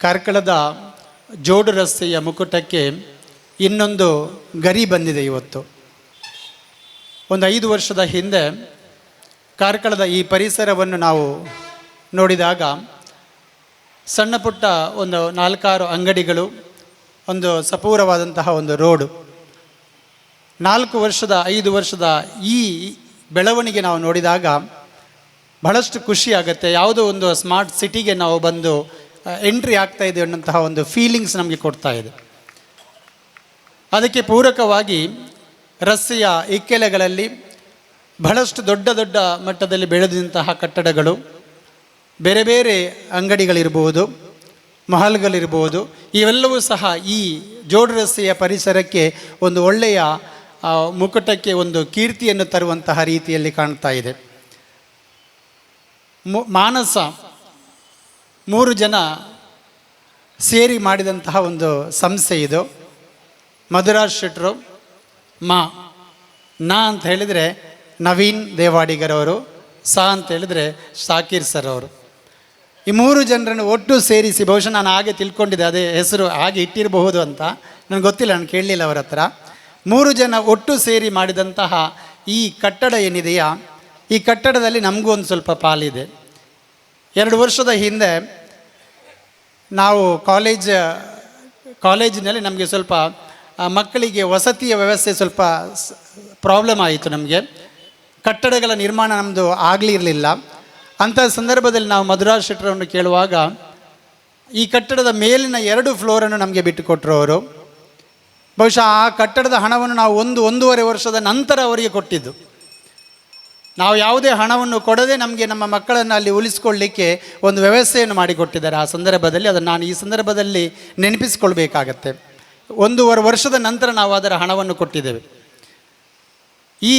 ಕಾರ್ಕಳದ ಜೋಡು ರಸ್ತೆಯ ಮುಕುಟಕ್ಕೆ ಇನ್ನೊಂದು ಗರಿ ಬಂದಿದೆ. ಇವತ್ತು ಒಂದು 5 ವರ್ಷದ ಹಿಂದೆ ಕಾರ್ಕಳದ ಈ ಪರಿಸರವನ್ನು ನಾವು ನೋಡಿದಾಗ ಸಣ್ಣ ಪುಟ್ಟ ಒಂದು 4-6 ಅಂಗಡಿಗಳು, ಒಂದು ಸಪೂರವಾದಂತಹ ಒಂದು ರೋಡು. 4 ವರ್ಷದ 5 ವರ್ಷದ ಈ ಬೆಳವಣಿಗೆ ನಾವು ನೋಡಿದಾಗ ಬಹಳಷ್ಟು ಖುಷಿ ಆಗುತ್ತೆ. ಯಾವುದೋ ಒಂದು ಸ್ಮಾರ್ಟ್ ಸಿಟಿಗೆ ನಾವು ಬಂದು ಎಂಟ್ರಿ ಆಗ್ತಾ ಇದೆ ಅನ್ನೋಂತಹ ಒಂದು ಫೀಲಿಂಗ್ಸ್ ನಮಗೆ ಕೊಡ್ತಾ ಇದೆ. ಅದಕ್ಕೆ ಪೂರಕವಾಗಿ ರಸ್ತೆಯ ಇಕ್ಕೆಲೆಗಳಲ್ಲಿ ಬಹಳಷ್ಟು ದೊಡ್ಡ ದೊಡ್ಡ ಮಟ್ಟದಲ್ಲಿ ಬೆಳೆದಂತಹ ಕಟ್ಟಡಗಳು, ಬೇರೆ ಬೇರೆ ಅಂಗಡಿಗಳಿರ್ಬೋದು, ಮಹಲ್ಗಳಿರ್ಬೋದು, ಇವೆಲ್ಲವೂ ಸಹ ಈ ಜೋಡು ರಸ್ತೆಯ ಪರಿಸರಕ್ಕೆ ಒಂದು ಒಳ್ಳೆಯ ಮುಕುಟಕ್ಕೆ ಒಂದು ಕೀರ್ತಿಯನ್ನು ತರುವಂತಹ ರೀತಿಯಲ್ಲಿ ಕಾಣ್ತಾ ಇದೆ. ಮಾನಸ 3 ಜನ ಸೇರಿ ಮಾಡಿದಂತಹ ಒಂದು ಸಂಸ್ಥೆ ಇದು. ಮಧುರಾಜ್ ಶೆಟ್ಟರು, ನಾ ಅಂತ ಹೇಳಿದರೆ ನವೀನ್ ದೇವಾಡಿಗರವರು, ಅಂತ ಹೇಳಿದರೆ ಶಾಕೀರ್ ಸರ್ ಅವರು. ಈ 3 ಜನರನ್ನು ಒಟ್ಟು ಸೇರಿಸಿ, ಬಹುಶಃ ನಾನು ಹಾಗೆ ತಿಳ್ಕೊಂಡಿದ್ದೆ, ಅದೇ ಹೆಸರು ಹಾಗೆ ಇಟ್ಟಿರಬಹುದು ಅಂತ, ನನಗೆ ಗೊತ್ತಿಲ್ಲ, ನಾನು ಕೇಳಲಿಲ್ಲ ಅವರ ಹತ್ರ. 3 ಜನ ಒಟ್ಟು ಸೇರಿ ಮಾಡಿದಂತಹ ಈ ಕಟ್ಟಡ ಏನಿದೆಯಾ, ಈ ಕಟ್ಟಡದಲ್ಲಿ ನಮಗೂ ಒಂದು ಸ್ವಲ್ಪ ಪಾಲಿದೆ. 2 ವರ್ಷದ ಹಿಂದೆ ನಾವು ಕಾಲೇಜಿನಲ್ಲಿ ನಮಗೆ ಸ್ವಲ್ಪ ಮಕ್ಕಳಿಗೆ ವಸತಿಯ ವ್ಯವಸ್ಥೆ ಸ್ವಲ್ಪ ಪ್ರಾಬ್ಲಮ್ ಆಯಿತು. ನಮಗೆ ಕಟ್ಟಡಗಳ ನಿರ್ಮಾಣ ನಮ್ಮದು ಆಗಲಿರಲಿಲ್ಲ. ಅಂಥ ಸಂದರ್ಭದಲ್ಲಿ ನಾವು ಮಧುರಾಜ್ ಶೆಟ್ಟರನ್ನು ಕೇಳುವಾಗ ಈ ಕಟ್ಟಡದ ಮೇಲಿನ 2 ಫ್ಲೋರನ್ನು ನಮಗೆ ಬಿಟ್ಟುಕೊಟ್ಟರು ಅವರು. ಬಹುಶಃ ಆ ಕಟ್ಟಡದ ಹಣವನ್ನು ನಾವು 1-1.5 ವರ್ಷದ ನಂತರ ಅವರಿಗೆ ಕೊಟ್ಟಿದ್ದು. ನಾವು ಯಾವುದೇ ಹಣವನ್ನು ಕೊಡದೆ ನಮಗೆ ನಮ್ಮ ಮಕ್ಕಳನ್ನು ಅಲ್ಲಿ ಉಳಿಸ್ಕೊಳ್ಳಿಕ್ಕೆ ಒಂದು ವ್ಯವಸ್ಥೆಯನ್ನು ಮಾಡಿಕೊಟ್ಟಿದ್ದಾರೆ ಆ ಸಂದರ್ಭದಲ್ಲಿ. ಅದನ್ನು ನಾನು ಈ ಸಂದರ್ಭದಲ್ಲಿ ನೆನಪಿಸ್ಕೊಳ್ಬೇಕಾಗತ್ತೆ. 1.5 ವರ್ಷದ ನಂತರ ನಾವು ಅದರ ಹಣವನ್ನು ಕೊಟ್ಟಿದ್ದೇವೆ. ಈ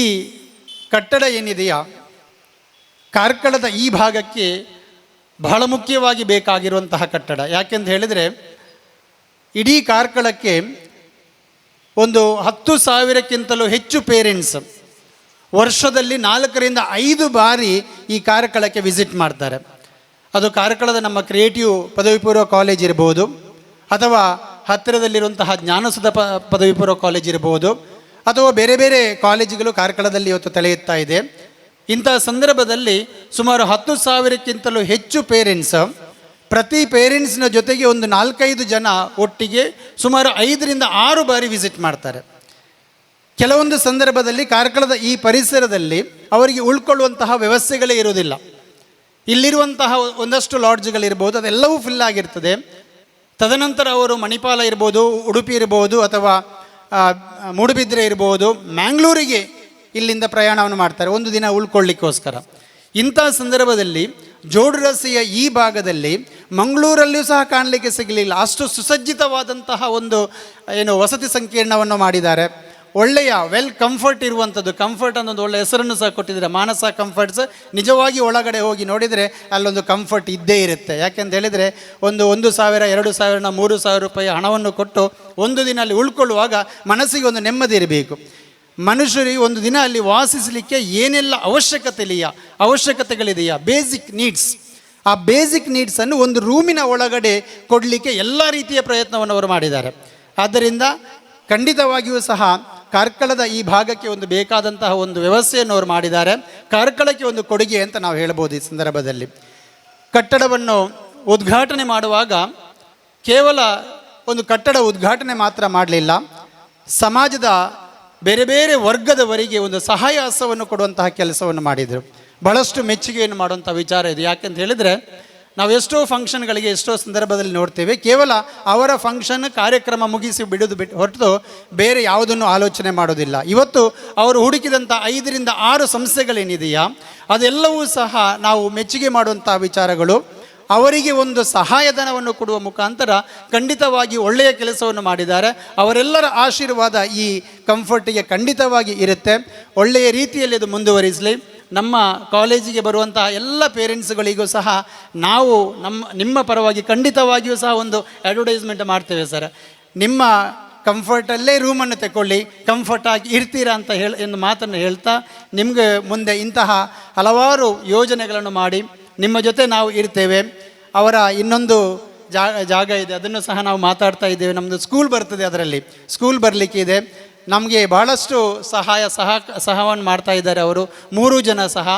ಕಟ್ಟಡ ಏನಿದೆಯಾ, ಕಾರ್ಕಳದ ಈ ಭಾಗಕ್ಕೆ ಬಹಳ ಮುಖ್ಯವಾಗಿ ಬೇಕಾಗಿರುವಂತಹ ಕಟ್ಟಡ. ಯಾಕೆಂತ ಹೇಳಿದರೆ ಇಡೀ ಕಾರ್ಕಳಕ್ಕೆ ಒಂದು 10,000ಕ್ಕಿಂತಲೂ ಹೆಚ್ಚು ಪೇರೆಂಟ್ಸ್ ವರ್ಷದಲ್ಲಿ 4-5 ಬಾರಿ ಈ ಕಾರ್ಕಳಕ್ಕೆ ವಿಸಿಟ್ ಮಾಡ್ತಾರೆ. ಅದು ಕಾರ್ಕಳದ ನಮ್ಮ ಕ್ರಿಯೇಟಿವ್ ಪದವಿ ಪೂರ್ವ ಕಾಲೇಜ್ ಇರ್ಬೋದು, ಅಥವಾ ಹತ್ತಿರದಲ್ಲಿರುವಂತಹ ಜ್ಞಾನಸುಧ ಪದವಿ ಪೂರ್ವ ಕಾಲೇಜ್ ಇರ್ಬೋದು, ಅಥವಾ ಬೇರೆ ಬೇರೆ ಕಾಲೇಜುಗಳು ಕಾರ್ಕಳದಲ್ಲಿ ಇವತ್ತು ತಲೆ ಎತ್ತಾ ಇದೆ. ಇಂಥ ಸಂದರ್ಭದಲ್ಲಿ ಸುಮಾರು 10,000ಕ್ಕಿಂತಲೂ ಹೆಚ್ಚು ಪೇರೆಂಟ್ಸ್, ಪ್ರತಿ ಪೇರೆಂಟ್ಸ್ನ ಜೊತೆಗೆ ಒಂದು 4-5 ಜನ ಒಟ್ಟಿಗೆ ಸುಮಾರು 5-6 ಬಾರಿ ವಿಸಿಟ್ ಮಾಡ್ತಾರೆ. ಕೆಲವೊಂದು ಸಂದರ್ಭದಲ್ಲಿ ಕಾರ್ಕಳದ ಈ ಪರಿಸರದಲ್ಲಿ ಅವರಿಗೆ ಉಳ್ಕೊಳ್ಳುವಂತಹ ವ್ಯವಸ್ಥೆಗಳೇ ಇರುವುದಿಲ್ಲ. ಇಲ್ಲಿರುವಂತಹ ಒಂದಷ್ಟು ಲಾಡ್ಜ್ಗಳಿರ್ಬೋದು, ಅದೆಲ್ಲವೂ ಫಿಲ್ ಆಗಿರ್ತದೆ. ತದನಂತರ ಅವರು ಮಣಿಪಾಲ ಇರ್ಬೋದು, ಉಡುಪಿ ಇರ್ಬೋದು, ಅಥವಾ ಮೂಡುಬಿದ್ರೆ ಇರ್ಬೋದು, ಮ್ಯಾಂಗ್ಳೂರಿಗೆ ಇಲ್ಲಿಂದ ಪ್ರಯಾಣವನ್ನು ಮಾಡ್ತಾರೆ ಒಂದು ದಿನ ಉಳ್ಕೊಳ್ಳಿಕ್ಕೋಸ್ಕರ. ಇಂಥ ಸಂದರ್ಭದಲ್ಲಿ ಜೋಡು ರಸ್ತೆಯ ಈ ಭಾಗದಲ್ಲಿ ಮಂಗಳೂರಲ್ಲಿಯೂ ಸಹ ಕಾಣಲಿಕ್ಕೆ ಸಿಗಲಿಲ್ಲ. ಅಷ್ಟು ಸುಸಜ್ಜಿತವಾದಂತಹ ಒಂದು ವಸತಿ ಸಂಕೀರ್ಣವನ್ನು ಮಾಡಿದ್ದಾರೆ. ಒಳ್ಳೆಯ ಕಂಫರ್ಟ್ ಇರುವಂಥದ್ದು, ಕಂಫರ್ಟ್ ಅನ್ನೋದು ಒಳ್ಳೆಯ ಹೆಸರನ್ನು ಸಹ ಕೊಟ್ಟಿದ್ದಾರೆ, ಮಾನಸ ಕಂಫರ್ಟ್ಸ್. ನಿಜವಾಗಿ ಒಳಗಡೆ ಹೋಗಿ ನೋಡಿದರೆ ಅಲ್ಲೊಂದು ಕಂಫರ್ಟ್ ಇದ್ದೇ ಇರುತ್ತೆ. ಯಾಕೆಂತ ಹೇಳಿದರೆ 1,000, 2,000, 3,000 ರೂಪಾಯಿ ಹಣವನ್ನು ಕೊಟ್ಟು ಒಂದು ದಿನ ಅಲ್ಲಿ ಉಳ್ಕೊಳ್ಳುವಾಗ ಮನಸ್ಸಿಗೆ ಒಂದು ನೆಮ್ಮದಿ ಇರಬೇಕು. ಮನುಷ್ಯರಿಗೆ ಒಂದು ದಿನ ಅಲ್ಲಿ ವಾಸಿಸಲಿಕ್ಕೆ ಏನೆಲ್ಲ ಅವಶ್ಯಕತೆಗಳಿದೆಯಾ, ಬೇಸಿಕ್ ನೀಡ್ಸ್, ಆ ಬೇಸಿಕ್ ನೀಡ್ಸನ್ನು ಒಂದು ರೂಮಿನ ಒಳಗಡೆ ಕೊಡಲಿಕ್ಕೆ ಎಲ್ಲ ರೀತಿಯ ಪ್ರಯತ್ನವನ್ನು ಅವರು ಮಾಡಿದ್ದಾರೆ. ಆದ್ದರಿಂದ ಖಂಡಿತವಾಗಿಯೂ ಸಹ ಕಾರ್ಕಳದ ಈ ಭಾಗಕ್ಕೆ ಒಂದು ಬೇಕಾದಂತಹ ಒಂದು ವ್ಯವಸ್ಥೆಯನ್ನು ಅವರು ಮಾಡಿದ್ದಾರೆ. ಕಾರ್ಕಳಕ್ಕೆ ಒಂದು ಕೊಡುಗೆ ಅಂತ ನಾವು ಹೇಳ್ಬೋದು. ಈ ಸಂದರ್ಭದಲ್ಲಿ ಕಟ್ಟಡವನ್ನು ಉದ್ಘಾಟನೆ ಮಾಡುವಾಗ ಕೇವಲ ಒಂದು ಕಟ್ಟಡ ಉದ್ಘಾಟನೆ ಮಾತ್ರ ಮಾಡಲಿಲ್ಲ, ಸಮಾಜದ ಬೇರೆ ಬೇರೆ ವರ್ಗದವರಿಗೆ ಒಂದು ಸಹಾಯ ಹಸ್ತವನ್ನು ಕೊಡುವಂತಹ ಕೆಲಸವನ್ನು ಮಾಡಿದರು. ಬಹಳಷ್ಟು ಮೆಚ್ಚುಗೆಯನ್ನು ಮಾಡುವಂಥ ವಿಚಾರ ಇದು. ಯಾಕೆಂತ ಹೇಳಿದರೆ ನಾವು ಎಷ್ಟೋ ಫಂಕ್ಷನ್ಗಳಿಗೆ ಎಷ್ಟೋ ಸಂದರ್ಭದಲ್ಲಿ ನೋಡ್ತೇವೆ, ಕೇವಲ ಅವರ ಫಂಕ್ಷನ್ ಕಾರ್ಯಕ್ರಮ ಮುಗಿಸಿ ಹೊರತು ಬೇರೆ ಯಾವುದನ್ನು ಆಲೋಚನೆ ಮಾಡೋದಿಲ್ಲ. ಇವತ್ತು ಅವರು ಹುಡುಕಿದಂಥ 5-6 ಸಂಸ್ಥೆಗಳೇನಿದೆಯಾ ಅದೆಲ್ಲವೂ ಸಹ ನಾವು ಮೆಚ್ಚುಗೆ ಮಾಡುವಂಥ ವಿಚಾರಗಳು. ಅವರಿಗೆ ಒಂದು ಸಹಾಯಧನವನ್ನು ಕೊಡುವ ಮುಖಾಂತರ ಖಂಡಿತವಾಗಿ ಒಳ್ಳೆಯ ಕೆಲಸವನ್ನು ಮಾಡಿದ್ದಾರೆ. ಅವರೆಲ್ಲರ ಆಶೀರ್ವಾದ ಈ ಕಂಫರ್ಟಿಗೆ ಖಂಡಿತವಾಗಿ ಇರುತ್ತೆ. ಒಳ್ಳೆಯ ರೀತಿಯಲ್ಲಿ ಅದು ಮುಂದುವರಿಸಲಿ. ನಮ್ಮ ಕಾಲೇಜಿಗೆ ಬರುವಂತಹ ಎಲ್ಲ ಪೇರೆಂಟ್ಸ್ಗಳಿಗೂ ಸಹ ನಾವು ನಿಮ್ಮ ಪರವಾಗಿ ಖಂಡಿತವಾಗಿಯೂ ಸಹ ಒಂದು ಅಡ್ವರ್ಟೈಸ್ಮೆಂಟ್ ಮಾಡ್ತೇವೆ ಸರ್. ನಿಮ್ಮ ಕಂಫರ್ಟಲ್ಲೇ ರೂಮನ್ನು ತಗೊಳ್ಳಿ, ಕಂಫರ್ಟಾಗಿ ಇರ್ತೀರಾ ಅಂತ ಎಂದು ಮಾತನ್ನು ಹೇಳ್ತಾ, ನಿಮಗೆ ಮುಂದೆ ಇಂತಹ ಹಲವಾರು ಯೋಜನೆಗಳನ್ನು ಮಾಡಿ ನಿಮ್ಮ ಜೊತೆ ನಾವು ಇರ್ತೇವೆ. ಅವರ ಇನ್ನೊಂದು ಜಾಗ ಇದೆ, ಅದನ್ನು ಸಹ ನಾವು ಮಾತಾಡ್ತಾ ಇದ್ದೇವೆ. ನಮ್ಮದು ಸ್ಕೂಲ್ ಬರ್ತದೆ, ಅದರಲ್ಲಿ ಸ್ಕೂಲ್ ಬರಲಿಕ್ಕೆ ಇದೆ. ನಮಗೆ ಬಹಳಷ್ಟು ಸಹವನ್ನು ಮಾಡ್ತಾ ಇದ್ದಾರೆ ಅವರು. 3 ಜನ ಸಹ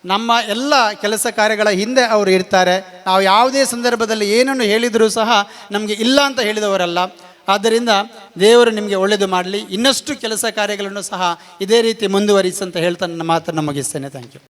ನಮ್ಮ ಎಲ್ಲ ಕೆಲಸ ಕಾರ್ಯಗಳ ಹಿಂದೆ ಅವರು ಇರ್ತಾರೆ. ನಾವು ಯಾವುದೇ ಸಂದರ್ಭದಲ್ಲಿ ಏನನ್ನು ಹೇಳಿದರೂ ಸಹ ನಮಗೆ ಇಲ್ಲ ಅಂತ ಹೇಳಿದವರಲ್ಲ. ಆದ್ದರಿಂದ ದೇವರು ನಿಮಗೆ ಒಳ್ಳೆಯದು ಮಾಡಲಿ. ಇನ್ನಷ್ಟು ಕೆಲಸ ಕಾರ್ಯಗಳನ್ನು ಸಹ ಇದೇ ರೀತಿ ಮುಂದುವರಿಸಿ ಅಂತ ಹೇಳ್ತಾ ನನ್ನ ಮಾತನ್ನು ಮುಗಿಸ್ತೇನೆ. Thank you.